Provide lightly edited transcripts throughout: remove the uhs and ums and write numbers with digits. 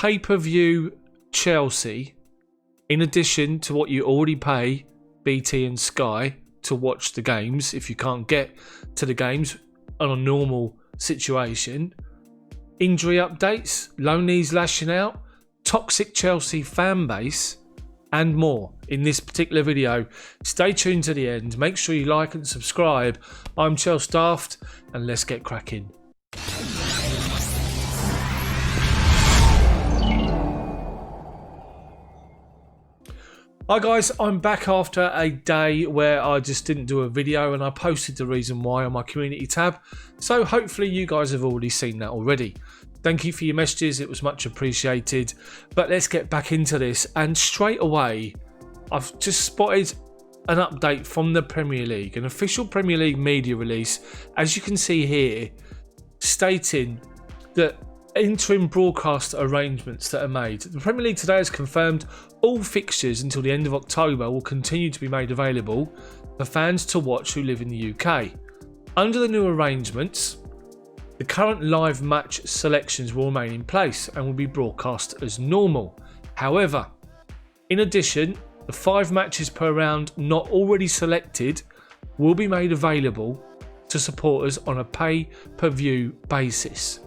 pay-per-view Chelsea, in addition to what you already pay BT and Sky to watch the games, if you can't get to the games on a normal situation, injury updates, Loney's lashing out, toxic Chelsea fan base, and more in this particular video. Stay tuned to the end. Make sure you like and subscribe. I'm Chels Daft, and let's get cracking. Hi guys, I'm back after a day where I just didn't do a video, and I posted the reason why on my community tab, so hopefully you guys have already seen that already. Thank you for your messages, it was much appreciated. But let's get back into this, and straight away I've just spotted an update from the Premier League, an official Premier League media release, as you can see here, stating that interim broadcast arrangements that are made. The Premier League today has confirmed all fixtures until the end of October will continue to be made available for fans to watch who live in the UK. Under the new arrangements, the current live match selections will remain in place and will be broadcast as normal. However, in addition, the 5 matches per round not already selected will be made available to supporters on a pay-per-view basis,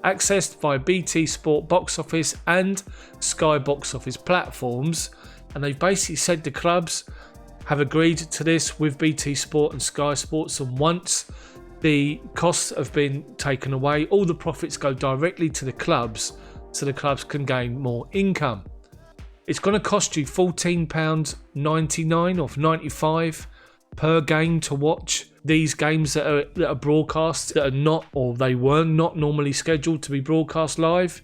accessed via BT Sport box office and Sky box office platforms. And they've basically said the clubs have agreed to this with BT Sport and Sky Sports, and once the costs have been taken away, all the profits go directly to the clubs so the clubs can gain more income. It's going to cost you £14.99 or £95 per game to watch these games that are broadcast, that are not, or they were not normally scheduled to be broadcast live.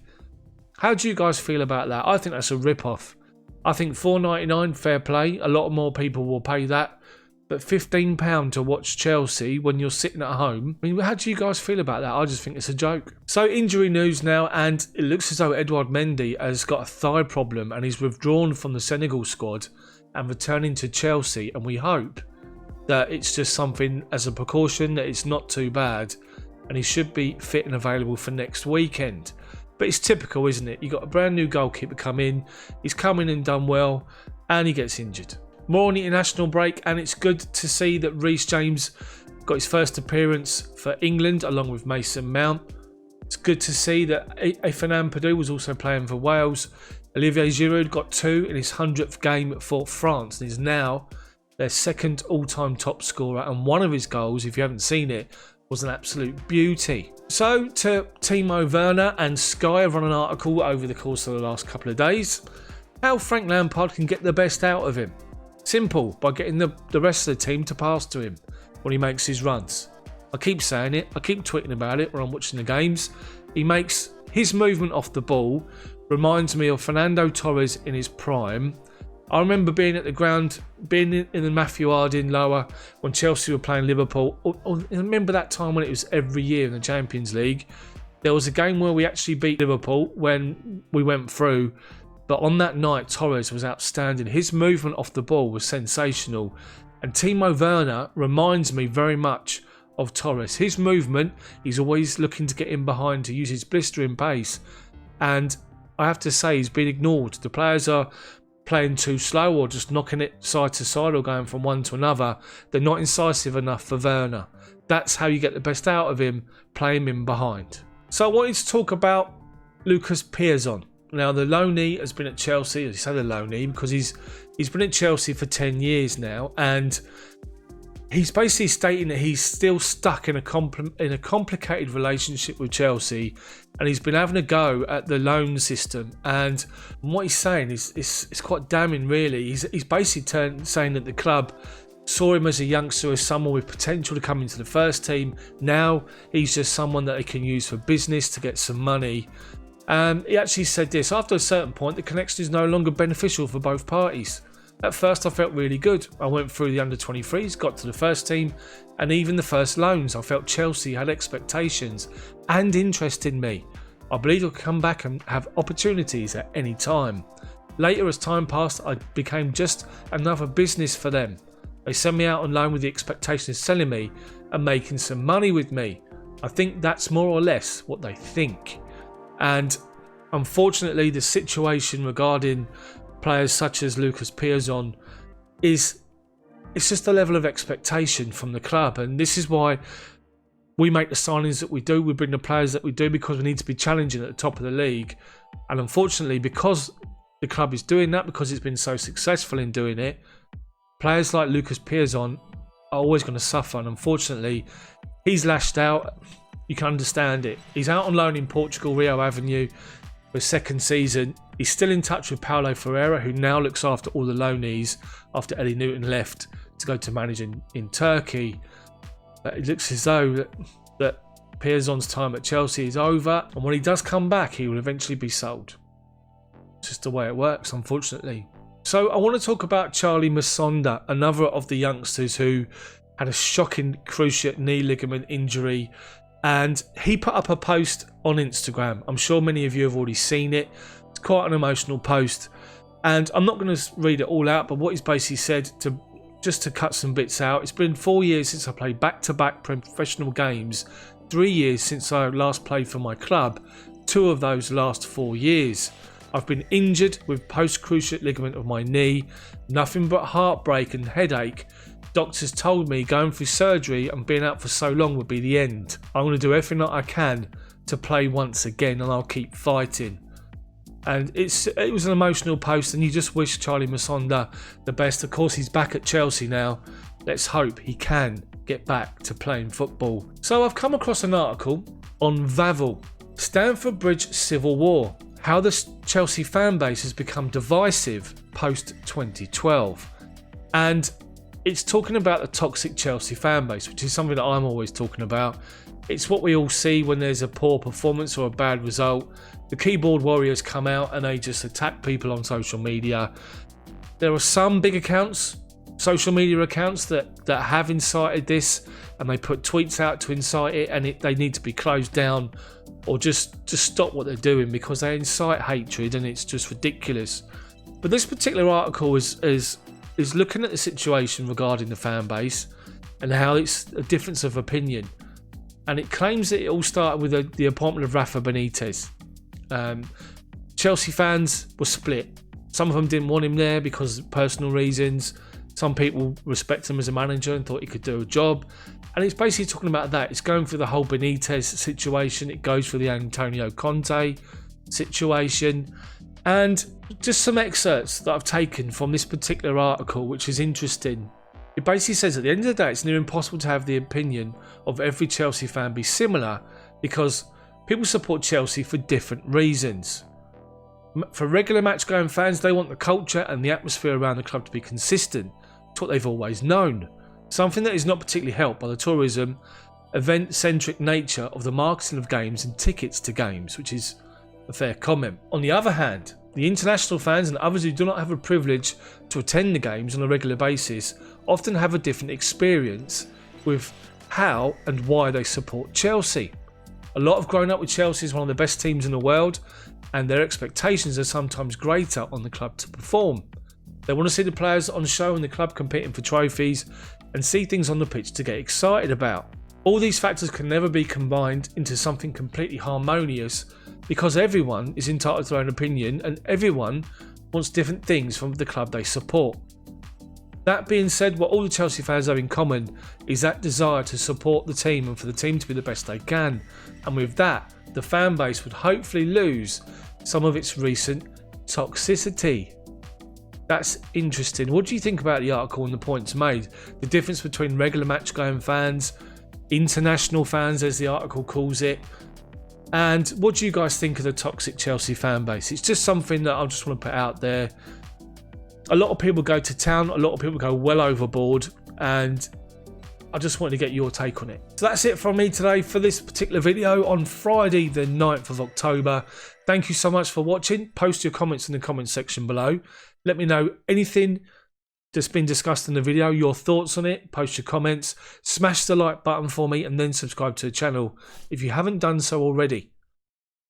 How do you guys feel about that? I think that's a rip-off. I think £4.99, fair play. A lot more people will pay that. But £15 to watch Chelsea when you're sitting at home, I mean, how do you guys feel about that? I just think it's a joke. So injury news now, and it looks as though Edouard Mendy has got a thigh problem and he's withdrawn from the Senegal squad and returning to Chelsea, and we hope that it's just something as a precaution, that it's not too bad, and he should be fit and available for next weekend. But it's typical, isn't it? You've got a brand new goalkeeper come in, he's come in and done well, and he gets injured. More on the international break, and it's good to see that Reece James got his first appearance for England along with Mason Mount. It's good to see that Fernand Perdue was also playing for Wales. Olivier Giroud got 2 in his 100th game for France, and is now their second all-time top scorer, and one of his goals, if you haven't seen it, was an absolute beauty. So to Timo Werner, and Sky have run an article over the course of the last couple of days, how Frank Lampard can get the best out of him. Simple, by getting the rest of the team to pass to him when he makes his runs. I keep saying it, I keep tweeting about it when I'm watching the games. He makes his movement off the ball, reminds me of Fernando Torres in his prime. I remember being at the ground, being in the Matthew Harding lower when Chelsea were playing Liverpool. I remember that time when it was every year in the Champions League. There was a game where we actually beat Liverpool when we went through. But on that night, Torres was outstanding. His movement off the ball was sensational. And Timo Werner reminds me very much of Torres. His movement, he's always looking to get in behind to use his blistering pace. And I have to say, he's been ignored. The players are playing too slow, or just knocking it side to side, or going from one to another. They're not incisive enough for Werner. That's how you get the best out of him, play him in behind. So I wanted to talk about Lucas Piazon. Now, the loanee has been at Chelsea. I say the loanee because he's been at Chelsea for 10 years now, and he's basically stating that he's still stuck in a complicated relationship with Chelsea, and he's been having a go at the loan system. And what he's saying is quite damning, really. He's basically saying that the club saw him as a youngster, as someone with potential to come into the first team. Now he's just someone that they can use for business to get some money. He actually said this: after a certain point, the connection is no longer beneficial for both parties. At first I felt really good. I went through the under-23s, got to the first team, and even the first loans. I felt Chelsea had expectations and interest in me. I believe I'll come back and have opportunities at any time. Later, as time passed, I became just another business for them. They sent me out on loan with the expectation of selling me and making some money with me. I think that's more or less what they think. And Unfortunately, the situation regarding players such as Lucas Piazon it's just a level of expectation from the club, and this is why we make the signings that we do. We bring the players that we do because we need to be challenging at the top of the league. And unfortunately, because the club is doing that, because it's been so successful in doing it, players like Lucas Piazon are always going to suffer. And unfortunately, he's lashed out. You can understand it. He's out on loan in Portugal, Rio Avenue, for his second season. He's still in touch with Paulo Ferreira, who now looks after all the loanees after Eddie Newton left to go to manage in Turkey. But it looks as though that Piazon's time at Chelsea is over, and when he does come back, he will eventually be sold. It's just the way it works, unfortunately. So I want to talk about Charlie Masonda, another of the youngsters who had a shocking cruciate knee ligament injury, and he put up a post on Instagram. I'm sure many of you have already seen it. It's quite an emotional post, and I'm not going to read it all out, but what he's basically said, just to cut some bits out: it's been 4 years since I played back-to-back professional games, 3 years since I last played for my club, 2 of those last 4 years. I've been injured with post-cruciate ligament of my knee, nothing but heartbreak and headache. Doctors told me going through surgery and being out for so long would be the end. I'm going to do everything that I can to play once again, and I'll keep fighting. And it was an emotional post, and you just wish Charlie Masonda the best. Of course, he's back at Chelsea now. Let's hope he can get back to playing football. So I've come across an article on Vavel, Stamford Bridge Civil War, how the Chelsea fan base has become divisive post 2012. And it's talking about the toxic Chelsea fan base, which is something that I'm always talking about. It's what we all see when there's a poor performance or a bad result. The keyboard warriors come out and they just attack people on social media. There are some big accounts, social media accounts that have incited this, and they put tweets out to incite it, and they need to be closed down or just stop what they're doing, because they incite hatred and it's just ridiculous. But this particular article is looking at the situation regarding the fan base and how it's a difference of opinion. And it claims that it all started with the appointment of Rafa Benitez. Chelsea fans were split. Some of them didn't want him there because of personal reasons. Some people respect him as a manager and thought he could do a job. And it's basically talking about that. It's going through the whole Benitez situation. It goes through the Antonio Conte situation. And just some excerpts that I've taken from this particular article, which is interesting. It basically says at the end of the day, it's near impossible to have the opinion of every Chelsea fan be similar, because people support Chelsea for different reasons. For regular match-going fans, they want the culture and the atmosphere around the club to be consistent. It's what they've always known. Something that is not particularly helped by the tourism, event-centric nature of the marketing of games and tickets to games, which is a fair comment. On the other hand, the international fans and others who do not have a privilege to attend the games on a regular basis often have a different experience with how and why they support Chelsea. A lot have grown up with Chelsea as one of the best teams in the world, and their expectations are sometimes greater on the club to perform. They want to see the players on show and the club competing for trophies, and see things on the pitch to get excited about. All these factors can never be combined into something completely harmonious, because everyone is entitled to their own opinion and everyone wants different things from the club they support. That being said, what all the Chelsea fans have in common is that desire to support the team and for the team to be the best they can. And with that, the fan base would hopefully lose some of its recent toxicity. That's interesting. What do you think about the article and the points made? The difference between regular match-going fans, international fans as the article calls it, and what do you guys think of the toxic Chelsea fan base? It's just something that I just want to put out there. A lot of people go to town, a lot of people go well overboard, and I just wanted to get your take on it. So that's it from me today for this particular video on Friday the 9th of October. Thank you so much for watching. Post your comments in the comments section below. Let me know anything that's been discussed in the video, your thoughts on it. Post your comments, smash the like button for me, and then subscribe to the channel if you haven't done so already.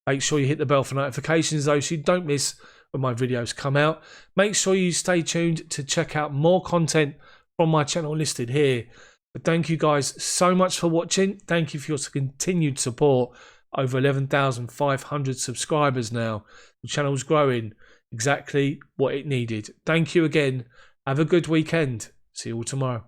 Make sure you hit the bell for notifications though, so you don't miss when my videos come out. Make sure you stay tuned to check out more content from my channel listed here. But thank you guys so much for watching. Thank you for your continued support, over 11,500 subscribers now. The channel's growing, exactly what it needed. Thank you again. Have a good weekend. See you all tomorrow.